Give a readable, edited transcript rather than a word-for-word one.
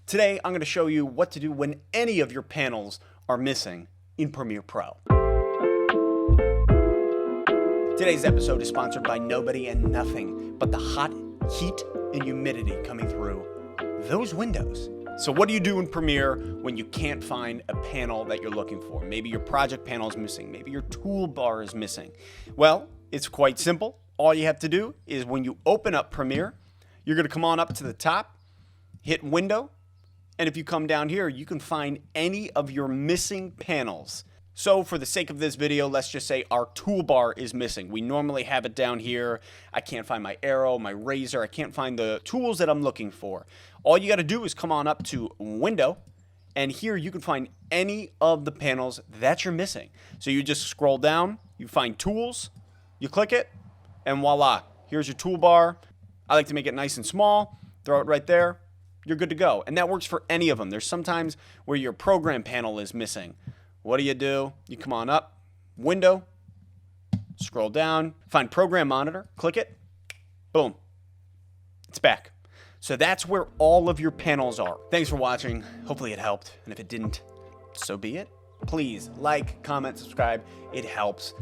Today, I'm going to show you what to do when any of your panels are missing in Premiere Pro. Today's episode is sponsored by nobody and nothing but the hot heat and humidity coming through those windows. So what do you do in Premiere when you can't find a panel that you're looking for? Maybe your project panel is missing. Maybe your toolbar is missing. Well, it's quite simple. All you have to do is when you open up Premiere, you're going to come on up to the top, hit Window, and if you come down here, you can find any of your missing panels. So for the sake of this video, let's just say our toolbar is missing. We normally have it down here. I can't find my arrow, my razor. I can't find the tools that I'm looking for. All you got to do is come on up to Window, and here you can find any of the panels that you're missing. So you just scroll down, you find Tools, you click it, and voila, here's your toolbar. I like to make it nice and small, throw it right there. You're good to go. And that works for any of them. There's sometimes where your program panel is missing. What do? You come on up, Window, scroll down, find Program Monitor, click it, boom, it's back. So that's where all of your panels are. Thanks for watching. Hopefully it helped. And if it didn't, so be it. Please like, comment, subscribe. It helps.